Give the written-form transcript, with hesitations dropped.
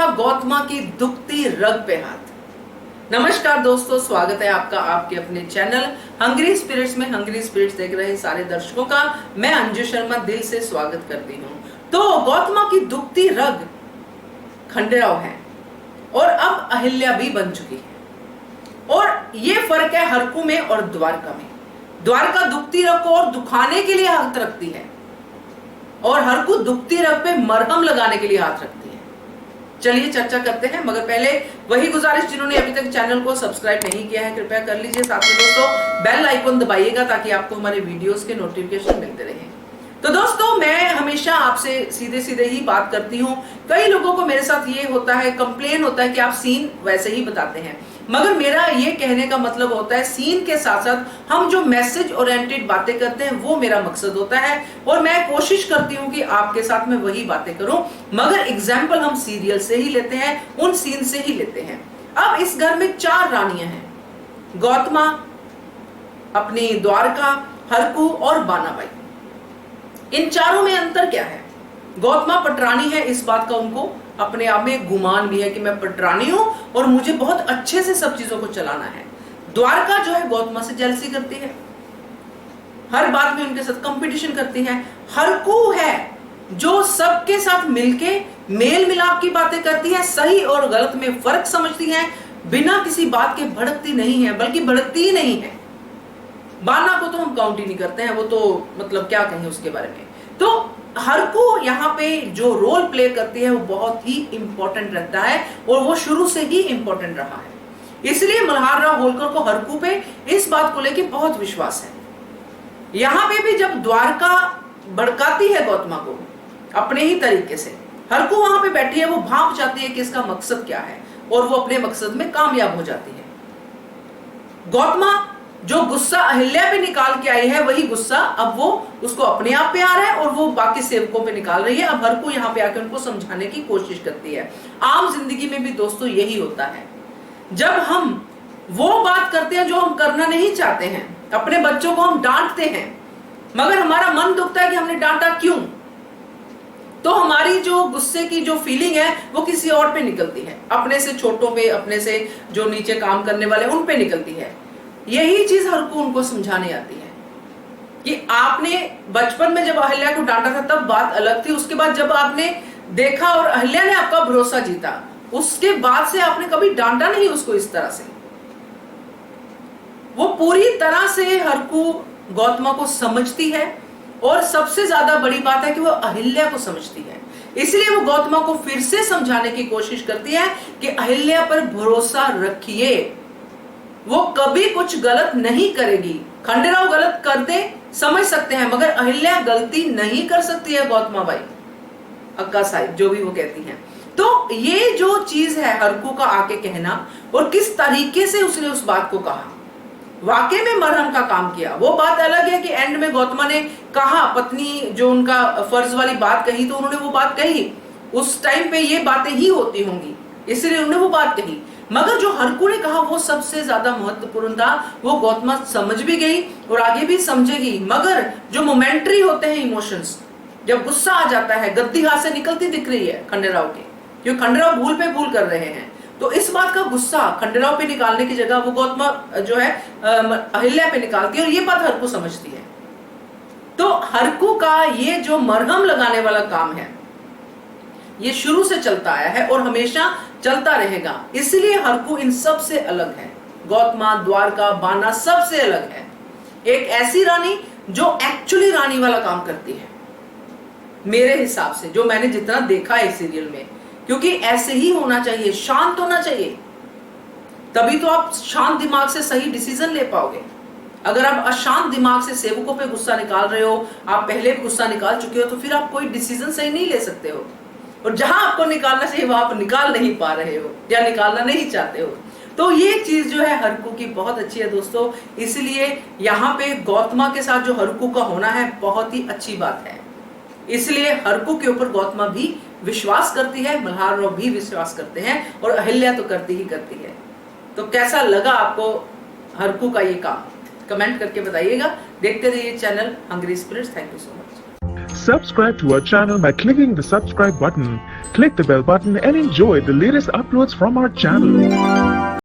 था गौतमा की दुखती रग पे हाथ। नमस्कार दोस्तों, स्वागत है आपका आपके अपने चैनल हंग्री स्पिरिट्स में। हंग्री स्पिरिट्स देख रहे सारे दर्शकों का मैं अंजू शर्मा दिल से स्वागत करती हूँ। तो गौतमा की दुखती रग खंडेराव है और अब अहिल्या भी बन चुकी है। और ये फर्क है हरकू में और द्वारका में। द्वारका दुखती रग को और दुखाने के लिए हाथ रखती है और हरकू दुखती रग पे मरहम लगाने के लिए हाथ रखती है। चलिए चर्चा करते हैं, मगर पहले वही गुजारिश, जिन्होंने अभी तक चैनल को सब्सक्राइब नहीं किया है कृपया कर लीजिए। साथ में दोस्तों बेल आइकन दबाइएगा ताकि आपको हमारे वीडियोस के नोटिफिकेशन मिलते रहें। तो दोस्तों मैं हमेशा आपसे सीधे सीधे ही बात करती हूँ। कई लोगों को मेरे साथ ये होता है, कंप्लेन होता है कि आप सीन वैसे ही बताते हैं, मगर मेरा ये कहने का मतलब होता है सीन के साथ साथ हम जो मैसेज ओरिएंटेड बातें करते हैं वो मेरा मकसद होता है और मैं कोशिश करती हूँ कि आपके साथ में वही बातें करूं। मगर एग्जाम्पल हम सीरियल से ही लेते हैं, उन सीन से ही लेते हैं। अब इस घर में 4 रानियां हैं, गौतमा, अपनी द्वारका, हरकू और बानाबाई। इन चारों में अंतर क्या है? गौतमा पटरानी है, इस बात का उनको अपने आप में गुमान भी है कि मैं पटरानी हूं और मुझे बहुत अच्छे से सब चीजों को चलाना है। द्वारका जो है गौतमा से जेलसी करती है, हर बात में उनके साथ कंपटीशन करती है। हरकू है जो सबके साथ मिलके मेल मिलाप की बातें करती है, सही और गलत में फर्क समझती है, बिना किसी बात के भड़कती नहीं है, बल्कि भड़कती ही नहीं है। बाना को तो हम काउंट ही नहीं करते हैं, वो तो मतलब क्या कहें उसके बारे में। तो हरकू यहाँ पे जो रोल प्ले करती है वो बहुत ही इंपॉर्टेंट रहता है और वो शुरू से ही इंपॉर्टेंट रहा है। इसलिए मल्हार राव होलकर को हरकू पे इस बात को लेकर बहुत विश्वास है। यहाँ पे भी जब द्वारका भड़काती है गौतमा को अपने ही तरीके से, हरकू वहां पे बैठी है, वो भाप जाती है कि इसका मकसद क्या है और वो अपने मकसद में कामयाब हो जाती है। गौतमा जो गुस्सा अहिल्या पे निकाल के आई है वही गुस्सा अब वो उसको अपने आप पे आ रहा है और वो बाकी सेवकों पे निकाल रही है। अब हरकू यहाँ पे आके उनको समझाने की कोशिश करती है। आम जिंदगी में भी दोस्तों यही होता है, जब हम वो बात करते हैं जो हम करना नहीं चाहते हैं, अपने बच्चों को हम डांटते हैं मगर हमारा मन दुखता है कि हमने डांटा क्यों, तो हमारी जो गुस्से की जो फीलिंग है वो किसी और पे निकलती है, अपने से छोटों पे, अपने से जो नीचे काम करने वाले उन पे निकलती है। यही चीज हरकू उनको समझाने आती है कि आपने बचपन में जब अहिल्या को डांटा था तब बात अलग थी, उसके बाद जब आपने देखा और अहिल्या ने आपका भरोसा जीता, उसके बाद से आपने कभी डांटा नहीं उसको इस तरह से। वो पूरी तरह से हरकू गौतमा को समझती है और सबसे ज्यादा बड़ी बात है कि वो अहिल्या को समझती है। इसलिए वो गौतमा को फिर से समझाने की कोशिश करती है कि अहिल्या पर भरोसा रखिए, वो कभी कुछ गलत नहीं करेगी। खंडेराव गलत कर दे समझ सकते हैं मगर अहिल्या गलती नहीं कर सकती है, गौतमा बाई, अक्का साहिब जो भी वो कहती हैं। तो ये जो चीज है हरकू का आके कहना और किस तरीके से उसने उस बात को कहा, वाकई में मरहम का काम किया। वो बात अलग है कि एंड में गौतमा ने कहा, पत्नी जो उनका फर्ज वाली बात कही तो उन्होंने वो बात कही, उस टाइम पे ये बातें ही होती होंगी इसलिए उन्होंने वो बात कही, मगर जो हरकू ने कहा वो सबसे ज्यादा महत्वपूर्ण था। वो गौतमा समझ भी गई और आगे भी समझेगी। मगर जो मोमेंटरी होते हैं इमोशंस, जब गुस्सा आ जाता है, गद्दी हाथ से निकलती दिख रही है खंडेराव के, क्योंकि खंडेराव भूल पे भूल कर रहे हैं, तो इस बात का गुस्सा खंडेराव पे निकालने की जगह वो गौतमा जो है अहिल्या पे निकालती है और ये बात हरकू समझती है। तो हरकू का ये जो मरहम लगाने वाला काम है ये शुरू से चलता आया है और हमेशा चलता रहेगा। इसलिए हरकू इन सब से अलग है, गौतमा, द्वारका, बाना सबसे अलग है। एक ऐसी रानी जो एक्चुअली रानी वाला काम करती है मेरे हिसाब से, जो मैंने जितना देखा है सीरियल में, क्योंकि ऐसे ही होना चाहिए, शांत होना चाहिए, तभी तो आप शांत दिमाग से सही डिसीजन ले पाओगे। अगर आप अशांत दिमाग से सेवकों पे गुस्सा निकाल रहे हो, आप पहले भी गुस्सा निकाल चुके हो, तो फिर आप कोई डिसीजन सही नहीं ले सकते हो और जहां आपको निकालना चाहिए वहां आप निकाल नहीं पा रहे हो या निकालना नहीं चाहते हो। तो ये चीज जो है हरकू की बहुत अच्छी है दोस्तों। इसलिए यहाँ पे गौतमा के साथ जो हरकू का होना है बहुत ही अच्छी बात है। इसलिए हरकू के ऊपर गौतमा भी विश्वास करती है, मल्हार राव भी विश्वास करते हैं और अहिल्या तो करती ही करती है। तो कैसा लगा आपको हरकू का ये काम, कमेंट करके बताइएगा। देखते रहिए channel hungry spirits. Thank you so much. subscribe to our channel by clicking the subscribe button. Click the bell button and enjoy the latest uploads from our channel.